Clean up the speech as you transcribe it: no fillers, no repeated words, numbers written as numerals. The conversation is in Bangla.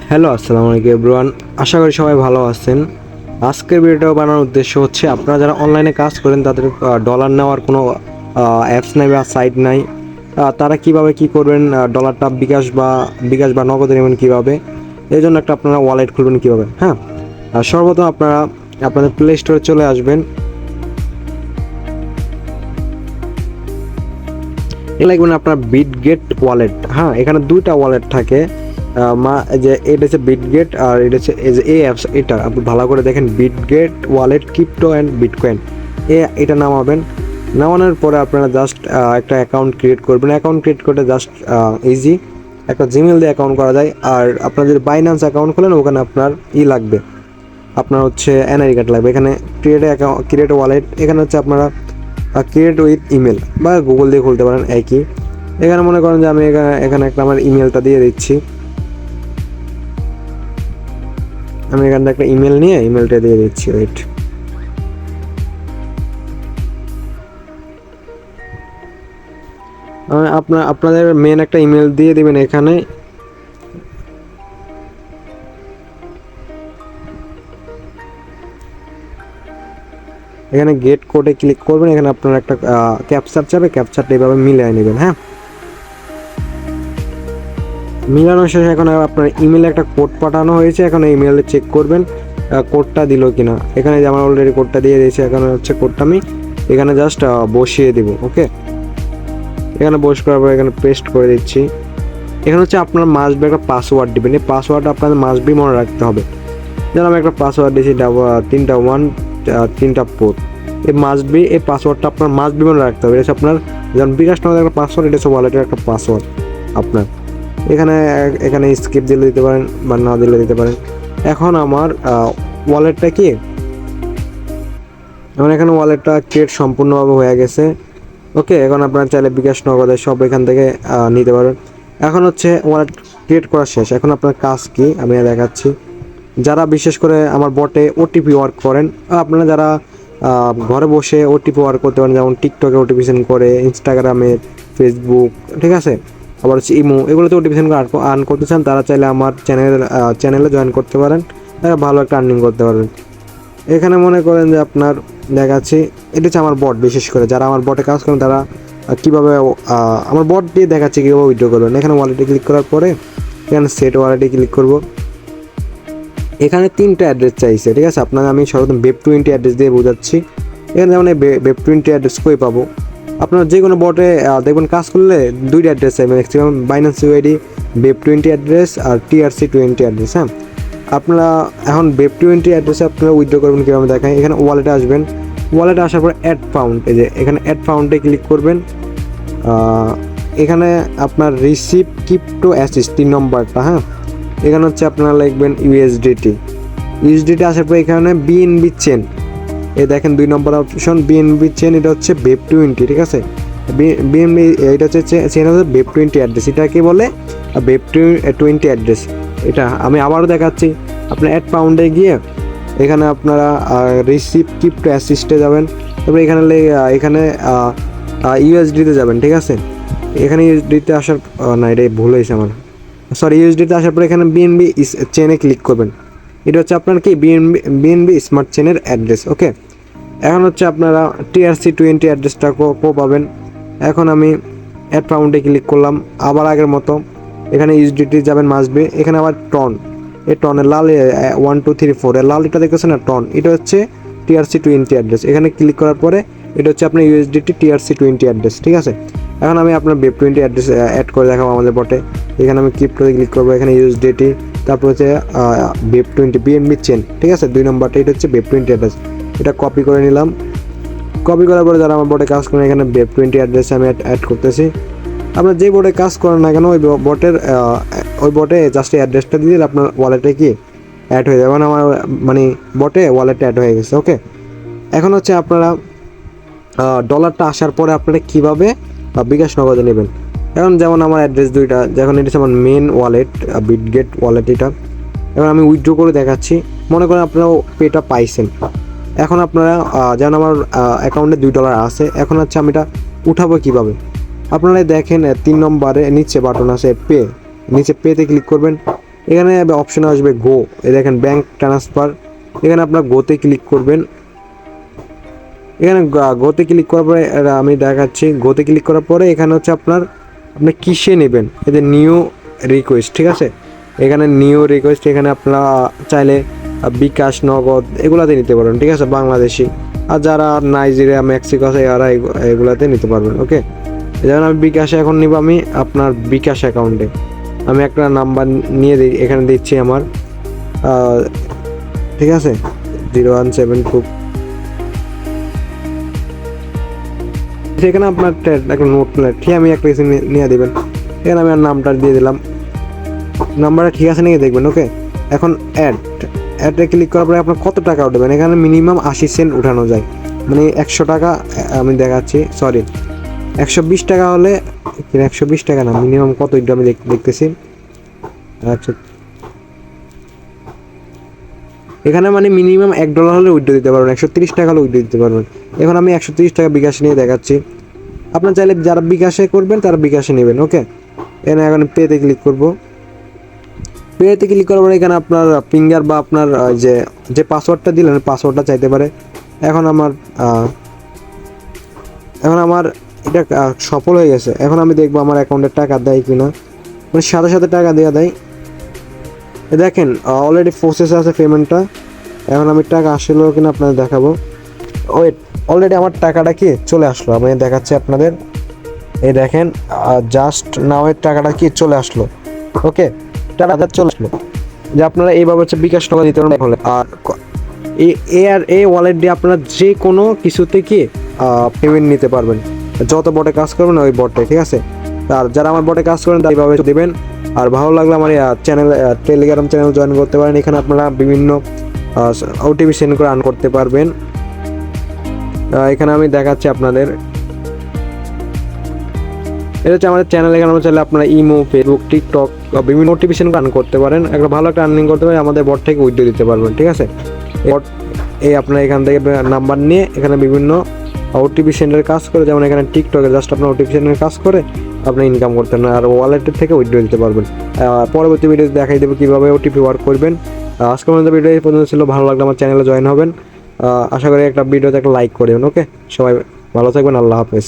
হ্যালো, আসসালামু আলাইকুম এভরিওয়ান। আশা করি সবাই ভালো আছেন। আজকের ভিডিওটা বানানোর উদ্দেশ্য হচ্ছে আপনারা যারা অনলাইনে কাজ করেন তাদের ডলার নেওয়ার কোনো অ্যাপস নাই বা সাইট নাই, তারা কিভাবে কি করবেন, ডলারটা বিকাশ বা নগদে নেবেন কীভাবে, এই জন্য একটা আপনারা ওয়ালেট খুলবেন কীভাবে। হ্যাঁ, সর্বপ্রথম আপনারা আপনাদের প্লে স্টোরে চলে আসবেন। লিখবেন আপনার বিটগেট ওয়ালেট। হ্যাঁ, এখানে দুইটা ওয়ালেট থাকে, যে এটা হচ্ছে বিটগেট আর এটা হচ্ছে এই অ্যাপস। এটা আপনি ভালো করে দেখেন, Bitget wallet crypto and bitcoin. এটা নামাবেন। নামানোর পরে আপনারা জাস্ট একটা অ্যাকাউন্ট ক্রিয়েট করবেন। অ্যাকাউন্ট ক্রিয়েট করতে জাস্ট ইজি, একটা জিমেল দিয়ে অ্যাকাউন্ট করা যায়। আর আপনার যদি বাইন্যান্স অ্যাকাউন্ট খোলেন ওখানে আপনার লাগবে, আপনার হচ্ছে এনআইডি কার্ড লাগবে। এখানে ক্রিয়েট ওয়ালেট, এখানে হচ্ছে আপনারা ক্রিয়েট উইথ ইমেল বা গুগল দিয়ে খুলতে পারেন একই। এখানে মনে করেন যে আমি এখানে একটা আমার ইমেলটা দিয়ে দিচ্ছি। আমি এখান থেকে একটা ইমেল নিয়ে ইমেলটা দিয়ে দিচ্ছি। ওয়েট, আপনাদের মেন একটা ইমেল দিয়ে দিবেন। এখানে গেট কোডে ক্লিক করবেন। এখানে আপনার একটা ক্যাপচার চাবে, ক্যাপচারটা এইভাবে মিলিয়ে নেবেন। হ্যাঁ, মিলানোর শেষে এখন আপনার ইমেলে একটা কোড পাঠানো হয়েছে। এখন ইমেলে চেক করবেন কোডটা দিল কিনা। এখানে যে আমার অলরেডি কোডটা দিয়ে দিয়েছে, এখানে হচ্ছে কোডটা আমি এখানে জাস্ট বসিয়ে দিব। ওকে, এখানে বস করার পর এখানে পেস্ট করে দিচ্ছি। এখানে হচ্ছে আপনার মাস্ট বি একটা পাসওয়ার্ড দিবেন। এই পাসওয়ার্ডটা আপনাদের মাস্ট বি মনে রাখতে হবে। যেন আমি একটা পাসওয়ার্ড দিয়েছি 3টা 1 3টা 4। এই মাস্ট বি, এই পাসওয়ার্ডটা আপনার মাস্ট বি মনে রাখতে হবে। এটা হচ্ছে আপনার যেমন বিকাশ নামের একটা পাসওয়ার্ড, এটা হচ্ছে ওয়ালেটের একটা পাসওয়ার্ড আপনার। এখানে স্কিপ দিলে দিতে পারেন বা না দিলে দিতে পারেন। এখন আমার ওয়ালেটটা কি, এখন এখানে ওয়ালেটটা ক্রিয়েট সম্পূর্ণভাবে হয়ে গেছে। ওকে, এখন আপনারা চাইলে বিকাশ নগদে সব এখান থেকে নিতে পারবেন। এখন হচ্ছে ওয়ালেট ক্রিয়েট করা শেষ। এখন আপনার কাজ কি আমি দেখাচ্ছি। যারা বিশেষ করে আমার বটে ওটিপি ওয়ার্ক করেন, আপনারা যারা ঘরে বসে ওটিপি ওয়ার্ক করতে পারেন, যেমন টিকটকে ওটিপি সেন্ড করে, ইনস্টাগ্রামে, ফেসবুক, ঠিক আছে, আবার হচ্ছে ইমো, এগুলোতে ওটিপি সেন্ড করে আর্ন করতে চান, তারা চাইলে আমার চ্যানেলে জয়েন করতে পারেন। তারা ভালো একটা আর্নিং করতে পারবেন। এখানে মনে করেন যে আপনার দেখাচ্ছি, এটা হচ্ছে আমার বট। বিশেষ করে যারা আমার বটে কাজ করেন তারা কীভাবে আমার বট দিয়ে দেখাচ্ছি কীভাবে উইথড্র করবেন। এখানে ওয়ালেটে ক্লিক করার পরে এখানে সেট ওয়ালেটে ক্লিক করব। এখানে 3টা অ্যাড্রেস চাইছে, ঠিক আছে। আপনাকে আমি সর্বপ্রথম Web20 অ্যাড্রেস দিয়ে বোঝাচ্ছি। এখানে যেমন Web20 অ্যাড্রেস কই পাবো, আপনার যে কোনো বটে দেখবেন কাজ করলে 2টা অ্যাড্রেস চাইবে maximum, Binance UID Web20 address আর TRC20 অ্যাড্রেস। হ্যাঁ, আপনারা এখন Web20 অ্যাড্রেসে আপনারা উইথড্র করবেন কীভাবে দেখায়। এখানে ওয়ালেটে আসবেন। ওয়ালেটে আসার পর অ্যাড ফাউন্ড, এই যে এখানে অ্যাড ফাউন্ডে ক্লিক করবেন। এখানে আপনার রিসিভ ক্রিপ্টো অ্যাসিস্ট 3 নম্বরটা। হ্যাঁ, এখানে হচ্ছে আপনারা লিখবেন ইউএসডিটি আসার পর এখানে বিএনবি চেন, এই দেখেন 2 নম্বর অপশন বিএনবি চেন, এটা হচ্ছে Web20, ঠিক আছে। বিএনবি এটা হচ্ছে চেন হচ্ছে Web20 অ্যাড্রেস, এটাকে বলে Web20 অ্যাড্রেস। এটা আমি আবারও দেখাচ্ছি। আপনার অ্যাড পাউন্ডে গিয়ে এখানে আপনারা রিসিভ ক্রিপ্টো অ্যাসিস্টে যাবেন। তারপরে এখানে ইউএসডিতে যাবেন, ঠিক আছে। এখানে ইউএসডিতে আসার না, এটা ভুল হয়েছে আমার, সরি। ইউএসডিতে আসার পরে এখানে বিএনবি চেনে ক্লিক করবেন। এটা হচ্ছে আপনার কি বিএনবি স্মার্ট চেনের অ্যাড্রেস। ওকে, এখন হচ্ছে আপনারা TRC20 অ্যাড্রেসটা পাবেন। এখন আমি অ্যাড পাউন্ডে ক্লিক করলাম আবার আগের মতো। এখানে ইউএসডিটি যাবেন মাসবে। এখানে আবার টন, এই টনের লাল 1 2 3 4 এর লাল এটা দেখতেছেন না, টন, এটা হচ্ছে TRC20 অ্যাড্রেস। এখানে ক্লিক করার পরে এটা হচ্ছে আপনার USDT TRC20 অ্যাড্রেস, ঠিক আছে। এখন আমি আপনার Web20 অ্যাড্রেস অ্যাড করে দেখাবো আমাদের বটে। এখানে আমি ক্রিপ্টোতে ক্লিক করবো, এখানে USDT, তারপর হচ্ছে Web20 বিএনবি চেন, ঠিক আছে। 2 নম্বরটা এটা হচ্ছে Web20 অ্যাড্রেস। এটা কপি করে নিলাম। কপি করার পরে যারা আমার বটে কাজ করেন এখানে Web20 অ্যাড্রেস আমি অ্যাড করতেছি। আপনার যে বোর্ডে কাজ করেন না কেন ওই বটে জাস্ট অ্যাড্রেসটা দিয়ে দিলে আপনার ওয়ালেটে কি অ্যাড হয়ে যাবে। আমার মানে বটে ওয়ালেটে অ্যাড হয়ে গেছে। ওকে, এখন হচ্ছে আপনারা ডলারটা আসার পরে আপনারা কীভাবে বিকাশ নগদে নেবেন। এখন যেমন আমার অ্যাড্রেস 2টা, যখন এটা হচ্ছে আমার মেন ওয়ালেট বিটগেট ওয়ালেট এটা। এখন আমি উইথড্র করে দেখাচ্ছি। মনে করেন আপনারা পেটা পাইছেন। এখন আপনারা যেমন আমার অ্যাকাউন্টে $2 আছে, এখন হচ্ছে আমি এটা উঠাবো কীভাবে। আপনারা দেখেন 3 নম্বরে নিচে বাটন আছে পে, নিচে পেতে ক্লিক করবেন। এখানে অপশন আসবে গো, এই দেখেন ব্যাংক ট্রান্সফার, এখানে আপনার গোতে ক্লিক করবেন। এখানে গোতে ক্লিক করার পরে আমি দেখাচ্ছি, গোতে ক্লিক করার পরে এখানে হচ্ছে আপনি কিসে নেবেন, এতে নিউ রিকোয়েস্ট, ঠিক আছে, এখানে নিউ রিকোয়েস্ট, এখানে আপনারা চাইলে বিকাশ, নগদ এগুলাতে নিতে পারবেন, ঠিক আছে, বাংলাদেশি। আর যারা নাইজেরিয়া, মেক্সিকো আছে এরা এগুলাতে নিতে পারবেন। ওকে, যেমন আমি বিকাশে এখন নিব, আমি আপনার বিকাশ অ্যাকাউন্টে আমি একটা নাম্বার নিয়ে দিই, এখানে দিচ্ছি আমার, ঠিক আছে, 0172। সেখানে আপনার একটা নোট ঠিক আমি একটা কিছু নিয়ে দেবেন, এখানে আমি আর নামটা দিয়ে দিলাম, নাম্বারটা ঠিক আছে নাকি দেখবেন। ওকে, এখন অ্যাডে ক্লিক করার পরে আপনার কত টাকা উঠবেন, এখানে মিনিমাম 80 সেন্ট উঠানো যায়, মানে 100 টাকা আমি দেখাচ্ছি, সরি 120 টাকা হলে, 120 টাকা না, মিনিমাম কত এটা আমি দেখতেছি। আচ্ছা, এখানে মানে মিনিমাম $1 হলে উইথড্র দিতে পারবেন, 130 টাকা হলে উইথড্র দিতে পারবেন। এখন আমি 130 টাকা বিকাশ নিয়ে দেখাচ্ছি, আপনার চাইলে যারা বিকাশে করবেন তারা বিকাশে নেবেন। ওকে, এখানে এখন পেতে ক্লিক করব, পেতে ক্লিক করার পরে এখানে আপনার ফিঙ্গার বা আপনার যে পাসওয়ার্ডটা দিলেন পাসওয়ার্ডটা চাইতে পারে। এখন আমার এটা সফল হয়ে গেছে। এখন আমি দেখবো আমার অ্যাকাউন্টে টাকা দেয় কিনা, মানে সাথে সাথে টাকা দেওয়া দেয়। দেখেন অলরেডি প্রসেসে আছে পেমেন্টটা, এখন আমি টাকা আসলো কিনা আপনাদের দেখাবো। ওয়েট, অলরেডি আমার টাকাটা কি চলে আসলো, আমি দেখাচ্ছি আপনাদের, এই দেখেন জাস্ট নাও এর টাকাটা কি চলে আসলো। ওকে, টাকাটা চলে আসলো, যে আপনারা এইভাবে হচ্ছে বিকাশ টাকা দিতে পারেন। হলে আর এই ওয়ালেট দিয়ে আপনারা যে কোনো কিছুতে কি পেমেন্ট নিতে পারবেন, যত বটে কাজ করবেন ওই বটে, ঠিক আছে। আর যারা আমার বটে কাজ করেন তারা এইভাবে দেবেন। আর ভালো লাগলে আমার চ্যানেল, টেলিগ্রাম চ্যানেল জয়েন করতে পারেন, এখানে আপনারা বিভিন্ন ওটিপি সেন্ড করে আর্ন করতে পারবেন। এখানে আমি দেখাচ্ছি আপনাদের, এটা হচ্ছে আমাদের চ্যানেল, এখানে চাইলে আপনারা ইমো, ফেসবুক, টিকটক বিভিন্ন নোটিফিকেশন আর্ন করতে পারেন, একটা ভালো একটা আর্নিং করতে পারেন, আমাদের বট থেকে উইথড্র দিতে পারবেন, ঠিক আছে। বট আপনার এখান থেকে নাম্বার নিয়ে এখানে বিভিন্ন ওটিপি সেন্ডারের কাজ করে, যেমন এখানে টিকটকে জাস্ট আপনার ওটিপি সেন্ডারের কাজ করে আপনি ইনকাম করতে পারেন, আর ওয়ালেটের থেকে উইথড্র দিতে পারবেন। পরবর্তী ভিডিওতে দেখাই দেবো কীভাবে ওটিপি ওয়ার্ক করবেন। আজকের মধ্যে ভিডিও এই পর্যন্ত ছিল, ভালো লাগলে আমার চ্যানেলে জয়েন হবেন। আশা করি একটা ভিডিওতে একটা লাইক করবেন। ওকে, সবাই ভালো থাকবেন, আল্লাহ হাফেজ।